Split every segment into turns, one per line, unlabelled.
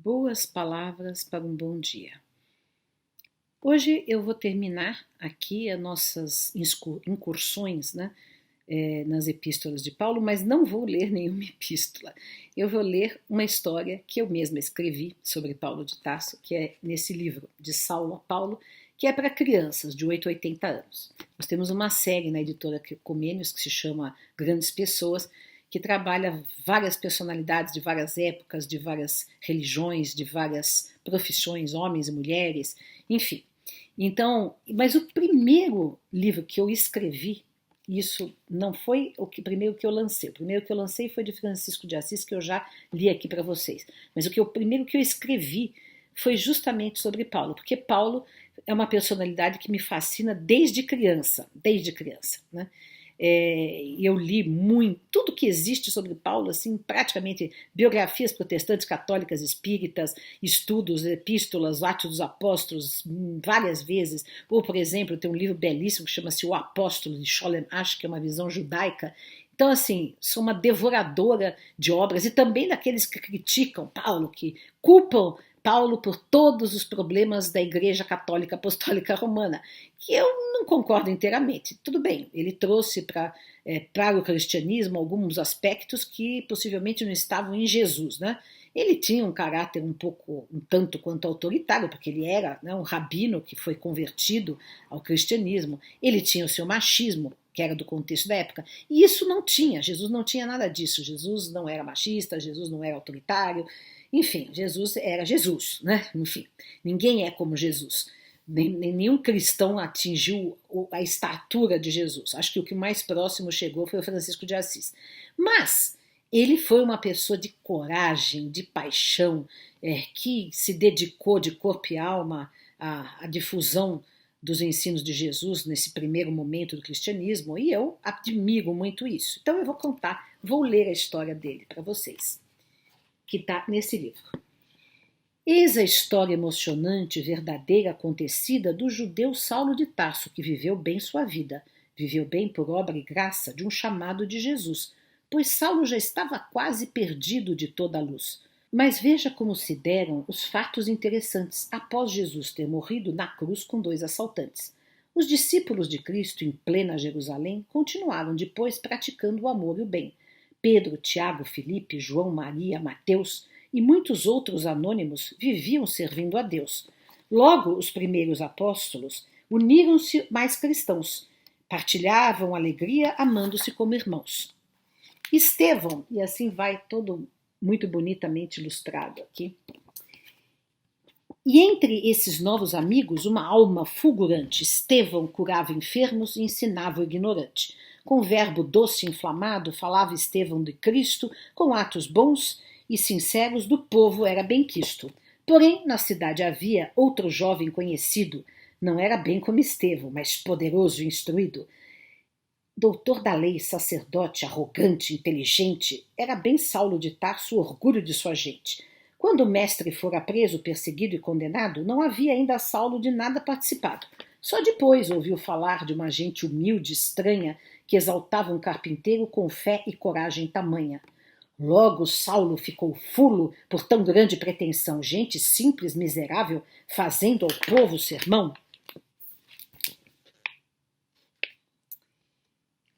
Boas palavras para um bom dia. Hoje eu vou terminar aqui as nossas incursões, nas epístolas de Paulo, mas não vou ler nenhuma epístola. Eu vou ler uma história que eu mesma escrevi sobre Paulo de Tarso, que é nesse livro, De Saulo a Paulo, que é para crianças de 8 a 80 anos. Nós temos uma série na editora Comênios que se chama Grandes Pessoas, que trabalha várias personalidades de várias épocas, de várias religiões, de várias profissões, homens e mulheres, enfim. Então, mas o primeiro livro que eu escrevi, isso não foi primeiro que eu lancei. O primeiro que eu lancei foi de Francisco de Assis, que eu já li aqui para vocês. Mas o primeiro que eu escrevi foi justamente sobre Paulo, porque Paulo é uma personalidade que me fascina desde criança, né? Eu li muito, tudo que existe sobre Paulo, assim, praticamente biografias protestantes, católicas, espíritas, estudos, epístolas, Atos dos Apóstolos, várias vezes. Ou, por exemplo, tem um livro belíssimo que chama-se O Apóstolo, de Sholem Asch, que é uma visão judaica. Então, assim, sou uma devoradora de obras e também daqueles que criticam Paulo, que culpam Paulo por todos os problemas da Igreja Católica Apostólica Romana, que eu não concordo inteiramente. Tudo bem, ele trouxe para o cristianismo alguns aspectos que possivelmente não estavam em Jesus, né? Ele tinha um caráter um tanto quanto autoritário, porque ele era, né, um rabino que foi convertido ao cristianismo. Ele tinha o seu machismo, que era do contexto da época, e isso não tinha, Jesus não tinha nada disso. Jesus não era machista, Jesus não era autoritário, enfim, Jesus era Jesus, né? Enfim, ninguém é como Jesus. Nenhum cristão atingiu a estatura de Jesus. Acho que o que mais próximo chegou foi o Francisco de Assis. Mas ele foi uma pessoa de coragem, de paixão, que se dedicou de corpo e alma à difusão dos ensinos de Jesus nesse primeiro momento do cristianismo, e eu admiro muito isso. Então eu vou ler a história dele para vocês, que está nesse livro. Eis a história emocionante, verdadeira, acontecida do judeu Saulo de Tarso, que viveu bem sua vida, viveu bem por obra e graça de um chamado de Jesus, pois Saulo já estava quase perdido de toda a luz. Mas veja como se deram os fatos interessantes após Jesus ter morrido na cruz com 2 assaltantes. Os discípulos de Cristo, em plena Jerusalém, continuaram depois praticando o amor e o bem. Pedro, Tiago, Filipe, João, Maria, Mateus e muitos outros anônimos viviam servindo a Deus. Logo, os primeiros apóstolos uniram-se mais cristãos, partilhavam alegria, amando-se como irmãos. Estevão, e assim vai todo muito bonitamente ilustrado aqui. E entre esses novos amigos, uma alma fulgurante, Estevão curava enfermos e ensinava o ignorante. Com verbo doce e inflamado, falava Estevão de Cristo, com atos bons e sinceros do povo era benquisto. Porém, na cidade havia outro jovem conhecido, não era bem como Estevão, mas poderoso e instruído. Doutor da lei, sacerdote, arrogante, inteligente, era bem Saulo de Tarso, o orgulho de sua gente. Quando o mestre fora preso, perseguido e condenado, não havia ainda Saulo de nada participado. Só depois ouviu falar de uma gente humilde, estranha, que exaltava um carpinteiro com fé e coragem tamanha. Logo Saulo ficou fulo por tão grande pretensão, gente simples, miserável, fazendo ao povo sermão.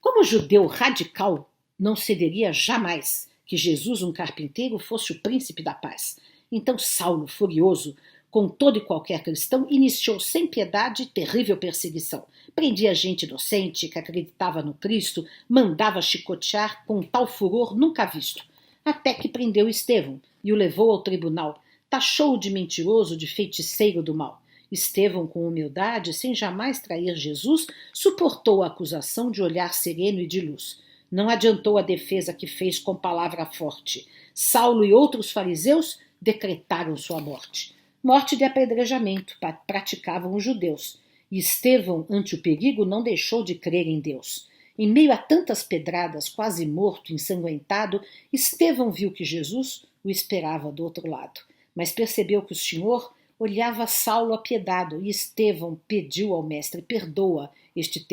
Como judeu radical, não cederia jamais que Jesus, um carpinteiro, fosse o príncipe da paz. Então Saulo, furioso com todo e qualquer cristão, iniciou sem piedade terrível perseguição. Prendia gente inocente que acreditava no Cristo, mandava chicotear com tal furor nunca visto. Até que prendeu Estevão e o levou ao tribunal. Taxou-o de mentiroso, de feiticeiro do mal. Estevão, com humildade, sem jamais trair Jesus, suportou a acusação de olhar sereno e de luz. Não adiantou a defesa que fez com palavra forte. Saulo e outros fariseus decretaram sua morte. Morte de apedrejamento praticavam os judeus. E Estevão, ante o perigo, não deixou de crer em Deus. Em meio a tantas pedradas, quase morto, ensanguentado, Estevão viu que Jesus o esperava do outro lado. Mas percebeu que o Senhor olhava Saulo apiedado e Estevão pediu ao mestre: perdoa este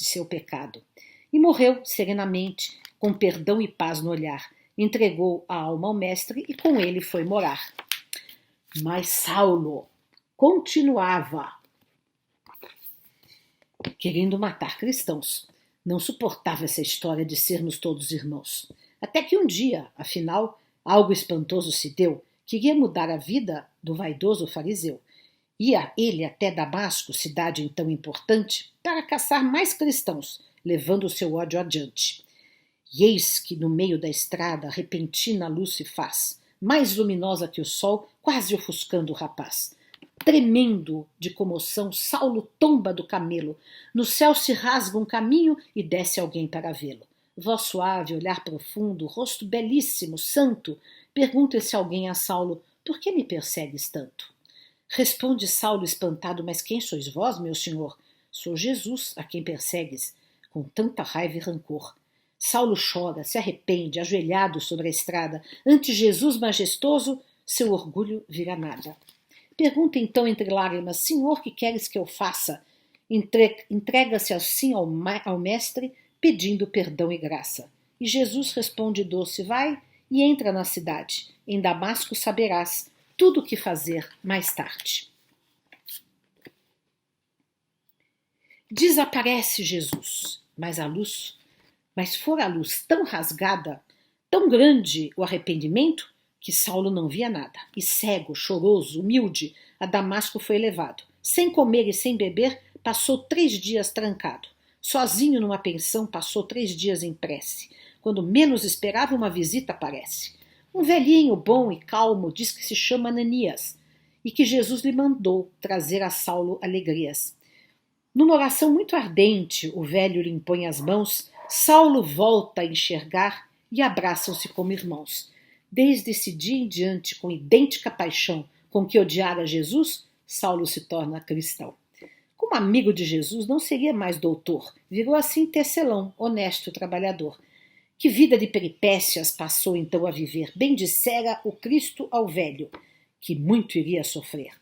seu pecado. E morreu serenamente, com perdão e paz no olhar. Entregou a alma ao mestre e com ele foi morar. Mas Saulo continuava querendo matar cristãos. Não suportava essa história de sermos todos irmãos. Até que um dia, afinal, algo espantoso se deu. Queria mudar a vida do vaidoso fariseu. Ia ele até Damasco, cidade então importante, para caçar mais cristãos, levando o seu ódio adiante. E eis que no meio da estrada repentina luz se faz, mais luminosa que o sol, quase ofuscando o rapaz. Tremendo de comoção, Saulo tomba do camelo. No céu se rasga um caminho e desce alguém para vê-lo. Voz suave, olhar profundo, rosto belíssimo, santo. Pergunta esse alguém a Saulo: por que me persegues tanto? Responde Saulo espantado: mas quem sois vós, meu senhor? Sou Jesus, a quem persegues, com tanta raiva e rancor. Saulo chora, se arrepende, ajoelhado sobre a estrada. Ante Jesus majestoso, seu orgulho vira nada. Pergunta então entre lágrimas: Senhor, que queres que eu faça? Entrega-se assim ao mestre, pedindo perdão e graça. E Jesus responde doce: vai e entra na cidade. Em Damasco saberás tudo o que fazer mais tarde. Desaparece Jesus, mas fora a luz tão rasgada, tão grande o arrependimento, que Saulo não via nada. E cego, choroso, humilde, a Damasco foi levado. Sem comer e sem beber, passou 3 dias trancado. Sozinho numa pensão, passou 3 dias em prece. Quando menos esperava, uma visita aparece. Um velhinho bom e calmo diz que se chama Ananias e que Jesus lhe mandou trazer a Saulo alegrias. Numa oração muito ardente, o velho lhe impõe as mãos, Saulo volta a enxergar e abraçam-se como irmãos. Desde esse dia em diante, com idêntica paixão com que odiara Jesus, Saulo se torna cristão. Como amigo de Jesus, não seria mais doutor, virou assim tecelão, honesto trabalhador. Que vida de peripécias passou então a viver, bem dissera o Cristo ao velho, que muito iria sofrer.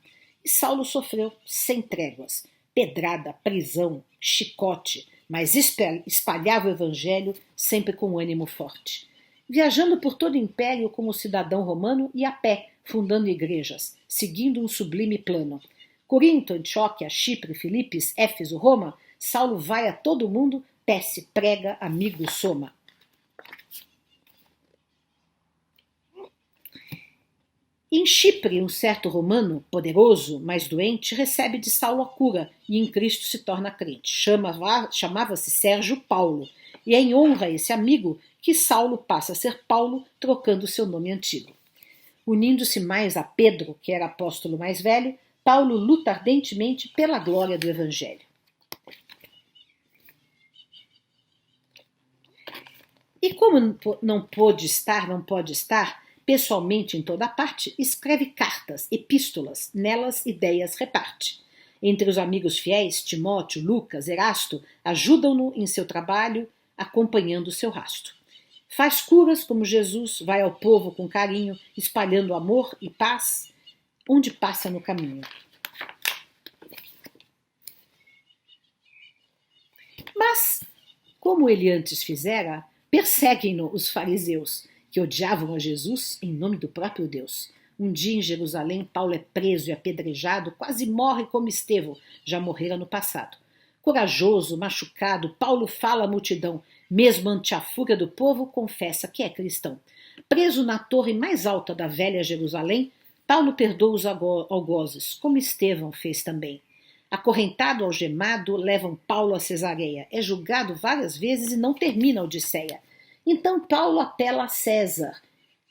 E Saulo sofreu sem tréguas, pedrada, prisão, chicote, mas espalhava o evangelho sempre com ânimo forte. Viajando por todo o império como cidadão romano e a pé, fundando igrejas, seguindo um sublime plano. Corinto, Antioquia, Chipre, Filipos, Éfeso, Roma, Saulo vai a todo mundo, tece, prega, amigo, soma. Em Chipre, um certo romano, poderoso, mas doente, recebe de Saulo a cura e em Cristo se torna crente. Chamava-se Sérgio Paulo, e é em honra a esse amigo que Saulo passa a ser Paulo, trocando seu nome antigo. Unindo-se mais a Pedro, que era apóstolo mais velho, Paulo luta ardentemente pela glória do Evangelho. E como não pode estar pessoalmente em toda parte, escreve cartas, epístolas, nelas ideias reparte. Entre os amigos fiéis, Timóteo, Lucas, Erasto, ajudam-no em seu trabalho, acompanhando o seu rastro. Faz curas como Jesus, vai ao povo com carinho, espalhando amor e paz, onde passa no caminho. Mas, como ele antes fizera, perseguem-no os fariseus, que odiavam a Jesus em nome do próprio Deus. Um dia em Jerusalém, Paulo é preso e apedrejado, quase morre como Estevão, já morrera no passado. Corajoso, machucado, Paulo fala à multidão, mesmo ante a fúria do povo, confessa que é cristão. Preso na torre mais alta da velha Jerusalém, Paulo perdoa os algozes, como Estevão fez também. Acorrentado, algemado, levam Paulo a Cesareia. É julgado várias vezes e não termina a Odisseia. Então Paulo apela a César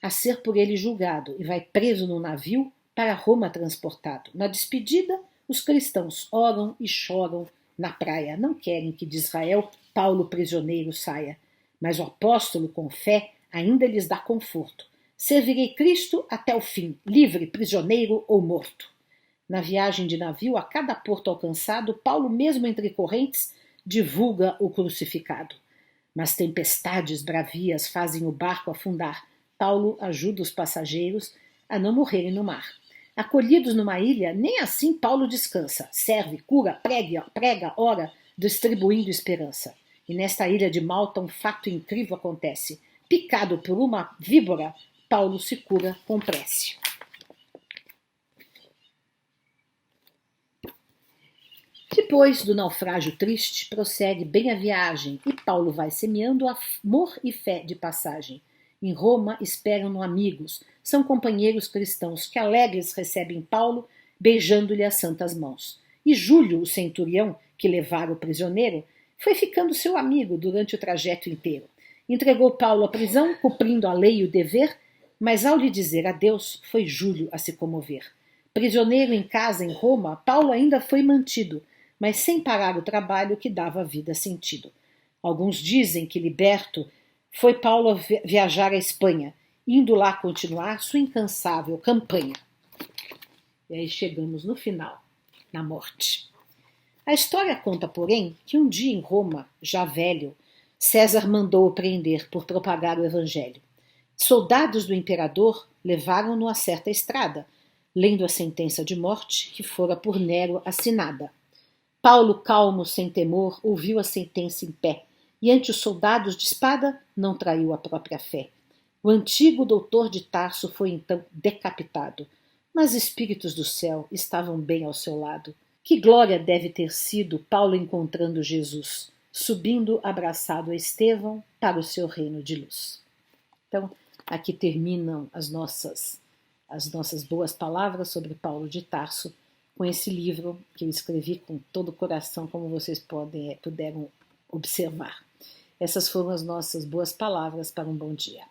a ser por ele julgado e vai preso no navio para Roma transportado. Na despedida, os cristãos oram e choram na praia. Não querem que de Israel Paulo prisioneiro saia. Mas o apóstolo, com fé, ainda lhes dá conforto. Servirei Cristo até o fim, livre, prisioneiro ou morto. Na viagem de navio, a cada porto alcançado, Paulo, mesmo entre correntes, divulga o crucificado. Mas tempestades bravias fazem o barco afundar. Paulo ajuda os passageiros a não morrerem no mar. Acolhidos numa ilha, nem assim Paulo descansa. Serve, cura, prega, ora, distribuindo esperança. E nesta ilha de Malta um fato incrível acontece. Picado por uma víbora, Paulo se cura com prece. Depois do naufrágio triste, prossegue bem a viagem e Paulo vai semeando amor e fé de passagem. Em Roma esperam-no amigos, são companheiros cristãos que alegres recebem Paulo, beijando-lhe as santas mãos. E Júlio, o centurião, que levara o prisioneiro, foi ficando seu amigo durante o trajeto inteiro. Entregou Paulo à prisão, cumprindo a lei e o dever, mas ao lhe dizer adeus, foi Júlio a se comover. Prisioneiro em casa em Roma, Paulo ainda foi mantido, mas sem parar o trabalho que dava à vida sentido. Alguns dizem que, liberto, foi Paulo viajar à Espanha, indo lá continuar sua incansável campanha. E aí chegamos no final, na morte. A história conta, porém, que um dia em Roma, já velho, César mandou-o prender por propagar o evangelho. Soldados do imperador levaram-no a certa estrada, lendo a sentença de morte que fora por Nero assinada. Paulo, calmo, sem temor, ouviu a sentença em pé, e ante os soldados de espada não traiu a própria fé. O antigo doutor de Tarso foi então decapitado, mas espíritos do céu estavam bem ao seu lado. Que glória deve ter sido Paulo encontrando Jesus, subindo abraçado a Estevão para o seu reino de luz. Então, aqui terminam as nossas boas palavras sobre Paulo de Tarso, com esse livro que eu escrevi com todo o coração, como vocês puderam observar. Essas foram as nossas boas palavras para um bom dia.